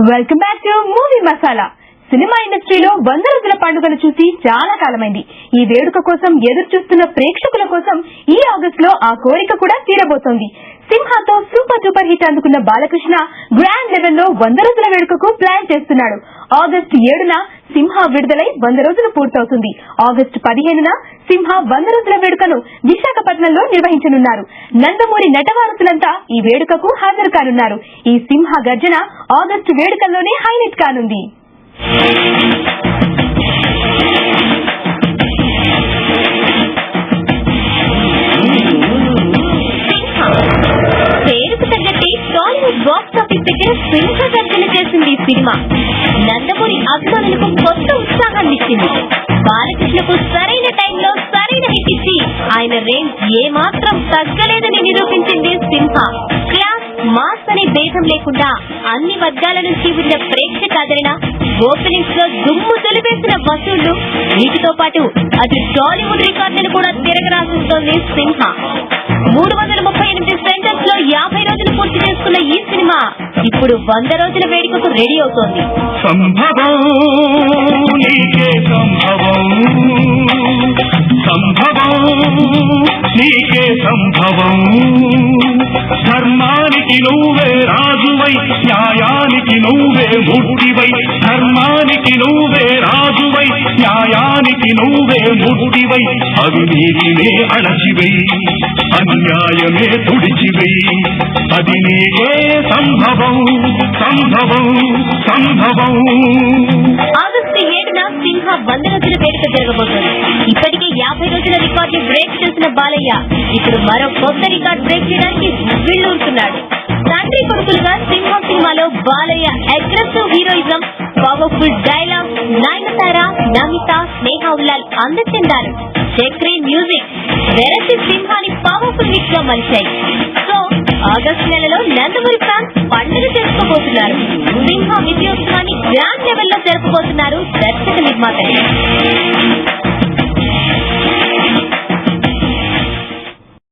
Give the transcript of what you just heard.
Welcome back to movie masala. Cinema ఇండస్ట్రీలో 100 రోజుల పండుగను చూసి చాలా కాలమైంది. ఈ వేడుక కోసం ఎదురు చూస్తున్న ప్రేక్షకుల కోసం ఈ ఆగస్ట్ లో ఆ కోరిక కూడా తీరబోతోంది. సింహాతో సూపర్ డూపర్ హిట్ అందుకున్న బాలకృష్ణ గ్రాండ్ లెవెల్లో 100 రోజుల వేడుకకు ప్లాన్ చేస్తున్నాడు. ఆగస్టు 7న సింహ విడుదలై 100 రోజులు పూర్తవుతుంది. ఆగస్టు 15న సింహ 100 రోజుల వేడుకను విశాఖపట్నంలో నిర్వహించనున్నారు. నందమూరి నటవారసులంతా ఈ వేడుకకు హాజరు కానున్నారు. ఈ సింహ గర్జన ఆగస్టు వేడుకల్లోనే హైలైట్ కానుంది. పేరుకు తగ్గట్టే టాలీవుడ్ బాక్స్ ఆఫీస్ దగ్గర సింహ గర్జన చేసింది ఈ సినిమా. నందమూరి అభిమానులకు కొత్త ఉత్సాహాన్ని ఇచ్చింది. బాలకృష్ణకు సరైన టైంలో సరైన హిట్ ఇచ్చి ఆయన రేంజ్ ఏమాత్రం తగ్గలేదని నిరూపించింది సింహ. క్లాస్ మాస్ అనే భేదం లేకుండా అన్ని వర్గాల నుంచి ఉన్న ప్రేక్షక ఆదరణ, ఓపెనింగ్స్ లో దుమ్ము దులిపేసిన వసూళ్లు, వీటితో పాటు అటు టాలీవుడ్ రికార్డులను కూడా తిరగరాసిస్తోంది సింహ. 338 సెంటర్స్ లో 50 రోజులు పూర్తి చేసుకున్న ఈ సినిమా ఇప్పుడు 100 రోజుల వేడుకకు రెడీ అవుతోంది. సంభవం నీకే సంభవం, సంభవం నీకే సంభవం. ధర్మానికి నువ్వే రాజువై, న్యాయానికి నువ్వే మూర్తివై. ధర్మానికి నువ్వే రాజువై, న్యాయానికి నువ్వే మూర్తివై. అవినీతినే అణచివై, అన్యాయమే తుడిచివై. అది నీకే సంభవం, సంభవం, సంభవం. ఆగస్టు 7న సింహ 100 రోజుల వేడుక జరగబోతోంది. ఇప్పటికే 50 రోజుల రికార్డు బ్రేక్ చేసిన బాలయ్య ఇప్పుడు మరో కొత్త రికార్డు బ్రేక్ చేయడానికి ఉవ్విళ్లూరుతున్నాడు. తండ్రి కొడుకులుగా సింహ సినిమాలో Balayya aggressive heroism, powerful dialogue, Nayanthara, Namitha, Sneha Ullal అందచెందారు. చక్రీ మ్యూజిక్ వెరసి సింహాని పవర్ఫుల్ హిట్ గా మలిచాయి. సో ఆగస్టు నెలలో నందమూరి ఫ్యాన్స్ పండుగ చేసుకోబోతున్నారు. సింహ విజయోత్సవాన్ని గ్రాండ్ లెవెల్లో జరపబోతున్నారు దర్శక నిర్మాతలు.